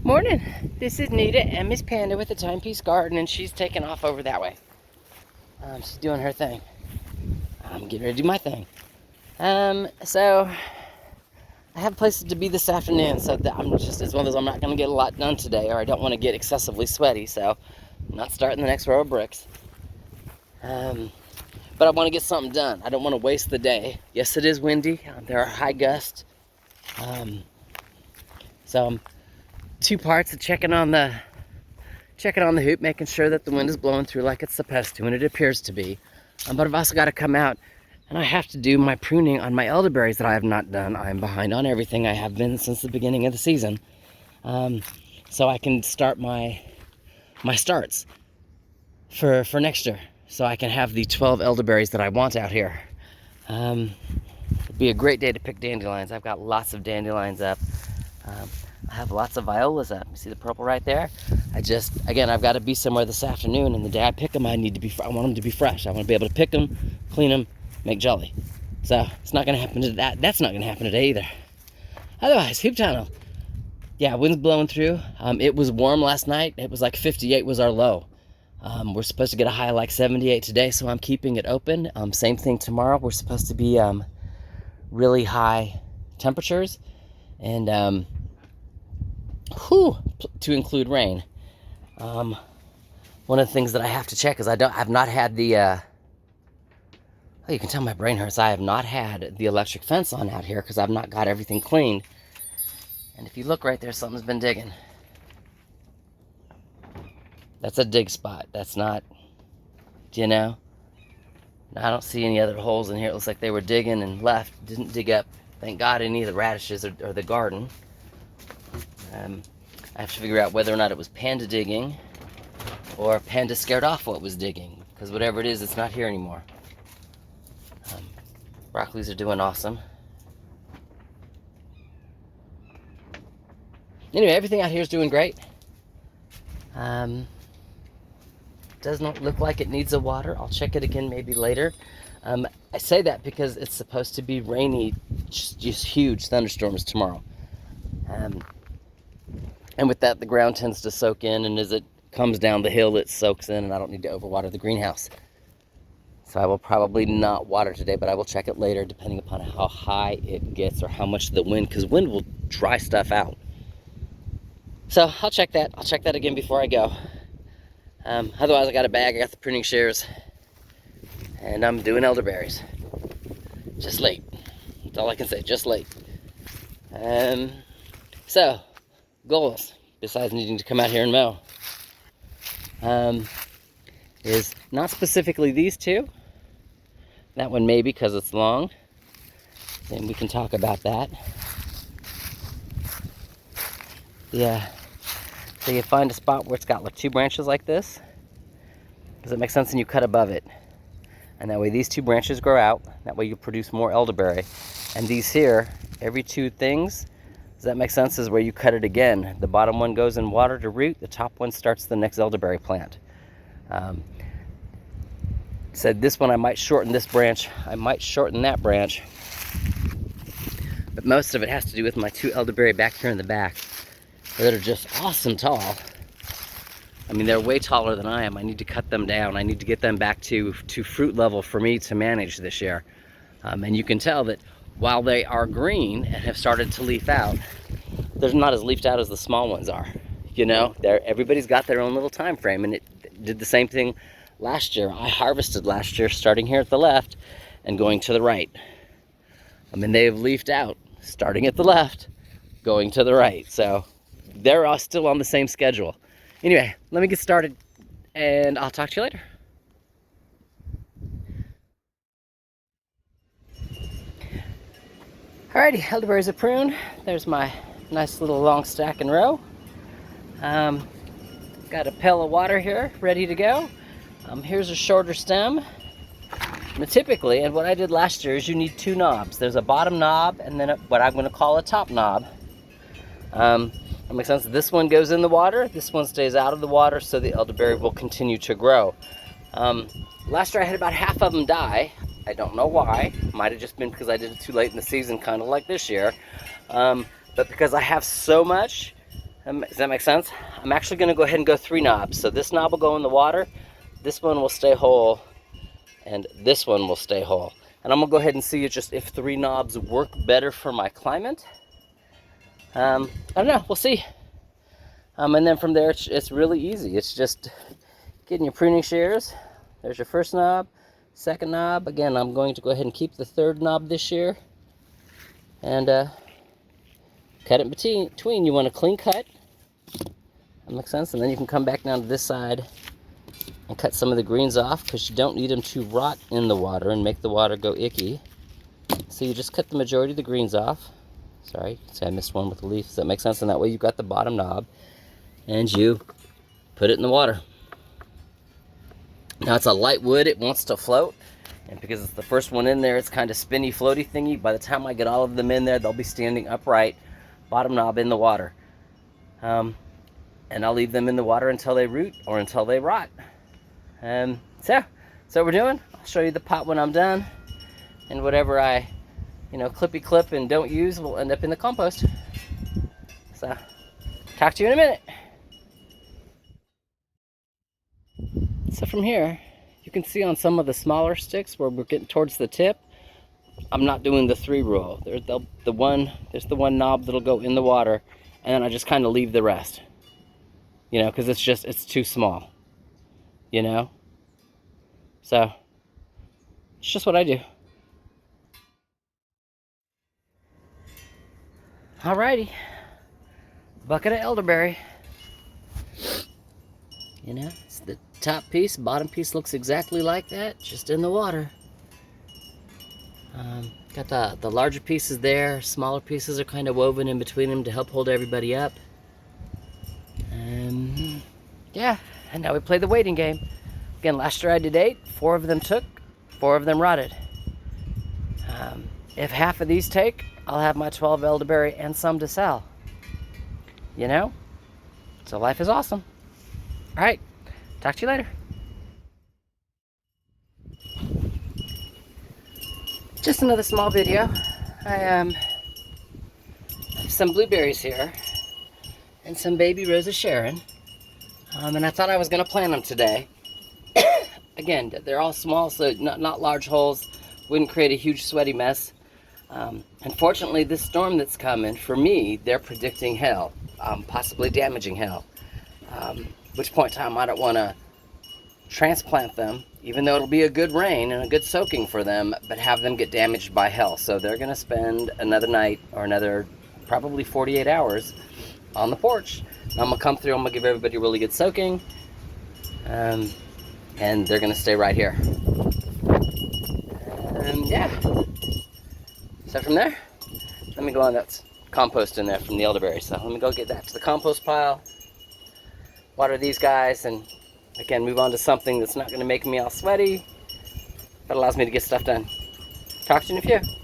Morning. This is Nita and Miss Panda with the Timepiece Garden, and she's taking off over that way. She's doing her thing. I'm getting ready to do my thing. So I have places to be this afternoon, so that it's one of those I'm not going to get a lot done today, or I don't want to get excessively sweaty, so I'm not starting the next row of bricks. But I want to get something done. I don't want to waste the day. Yes, it is windy. There are high gusts. So I'm two parts of checking on the hoop, making sure that the wind is blowing through like it's supposed to, and it appears to be. But I've also got to come out and I have to do my pruning on my elderberries that I have not done. I'm behind on everything. I have been since the beginning of the season. So I can start my starts for next year. So I can have the 12 elderberries that I want out here. It'd be a great day to pick dandelions. I've got lots of dandelions up. I have lots of violas up. You see the purple right there? I've got to be somewhere this afternoon, and the day I pick them, I want them to be fresh. I want to be able to pick them, clean them, make jelly. So it's not going to happen to that. That's not going to happen today either. Otherwise, hoop tunnel. Yeah, wind's blowing through. It was warm last night. It was like 58 was our low. We're supposed to get a high like 78 today, so I'm keeping it open. Same thing tomorrow. We're supposed to be really high temperatures, and to include rain. One of the things that I have to check is I've not had the you can tell my brain hurts. I have not had the electric fence on out here because I've not got everything cleaned. And if you look right there, something's been digging. That's a dig spot. That's not, I don't see any other holes in here. It looks like they were digging and left. Didn't dig up, thank God, any of the radishes or the garden. I have to figure out whether or not it was Panda digging or Panda scared off what was digging, because whatever it is, it's not here anymore. Broccolis are doing awesome. Anyway, everything out here is doing great. Does not look like it needs a water. I'll check it again maybe later. I say that because it's supposed to be rainy, just huge thunderstorms tomorrow. And with that, the ground tends to soak in, and as it comes down the hill, it soaks in, and I don't need to overwater the greenhouse. So I will probably not water today, but I will check it later, depending upon how high it gets or how much the wind, because wind will dry stuff out. So I'll check that. I'll check that again before I go. Otherwise, I got a bag. I got the pruning shears, and I'm doing elderberries. Just late. That's all I can say. Just late. So, goals, besides needing to come out here and mow, is not specifically these two. That one maybe because it's long. Then we can talk about that. Yeah. So you find a spot where it's got like two branches like this. Does it make sense? And you cut above it. And that way these two branches grow out. That way you produce more elderberry. And these here, every two things, does that make sense, is where you cut it again. The bottom one goes in water to root. The top one starts the next elderberry plant. Said this one I might shorten this branch. I might shorten that branch. But most of it has to do with my two elderberry back here in the back that are just awesome tall. I mean, they're way taller than I am. I need to cut them down. I need to get them back to fruit level for me to manage this year. And you can tell that while they are green and have started to leaf out, they're not as leafed out as the small ones are. Everybody's got their own little time frame, and it did the same thing last year. I harvested last year starting here at the left and going to the right. I mean, they have leafed out starting at the left, going to the right. So they're all still on the same schedule. Anyway, let me get started, and I'll talk to you later. Alrighty, elderberries are pruned. There's my nice little long stack and row. Got a pail of water here, ready to go. Here's a shorter stem. Now, typically, and what I did last year is you need two knobs. There's a bottom knob and then what I'm going to call a top knob. That makes sense. This one goes in the water. This one stays out of the water, so the elderberry will continue to grow. Last year I had about half of them die. I don't know why. Might have just been because I did it too late in the season, kind of like this year. But because I have so much, Does that make sense? I'm actually going to go ahead and go 3 knobs. So this knob will go in the water, this one will stay whole, and this one will stay whole. And I'm going to go ahead and see just if 3 knobs work better for my climate. I don't know, we'll see. And then from there, it's really easy. It's just getting your pruning shears. There's your first knob, second knob. Again, I'm going to go ahead and keep the 3rd knob this year. And cut it in between. You want a clean cut. That makes sense. And then you can come back down to this side and cut some of the greens off, because you don't need them to rot in the water and make the water go icky. So you just cut the majority of the greens off. Sorry, see, I missed one with the leaf. Does that make sense? And that way you've got the bottom knob, and you put it in the water. Now it's a light wood, it wants to float, and because it's the first one in there, it's kind of spinny, floaty thingy. By the time I get all of them in there, they'll be standing upright, bottom knob in the water. And I'll leave them in the water until they root or until they rot. So what we're doing, I'll show you the pot when I'm done, and whatever I clippy clip and don't use will end up in the compost. So, talk to you in a minute. So from here, you can see on some of the smaller sticks where we're getting towards the tip, I'm not doing the 3 rule. There's the one knob that'll go in the water, and then I just kind of leave the rest. Because it's too small. So, it's just what I do. Alrighty, bucket of elderberry. It's the top piece, bottom piece looks exactly like that, just in the water. Got the larger pieces there, smaller pieces are kind of woven in between them to help hold everybody up. Yeah, and now we play the waiting game. Again, last year I did 8, 4 of them took, 4 of them rotted. If half of these take, I'll have my 12 elderberry and some to sell. So life is awesome. All right, talk to you later. Just another small video. I have some blueberries here and some baby Rosa Sharon. And I thought I was gonna plant them today. Again, they're all small, so not large holes, wouldn't create a huge sweaty mess. Unfortunately, this storm that's coming, for me, they're predicting hail, possibly damaging hail. Which point in time I don't want to transplant them, even though it'll be a good rain and a good soaking for them, but have them get damaged by hail. So they're going to spend another night or another probably 48 hours on the porch. And I'm going to come through, I'm going to give everybody a really good soaking, and they're going to stay right here. And yeah. So from there, let me go on that compost in there from the elderberry. So let me go get that to the compost pile, water these guys, and again, move on to something that's not going to make me all sweaty, but allows me to get stuff done. Talk to you in a few.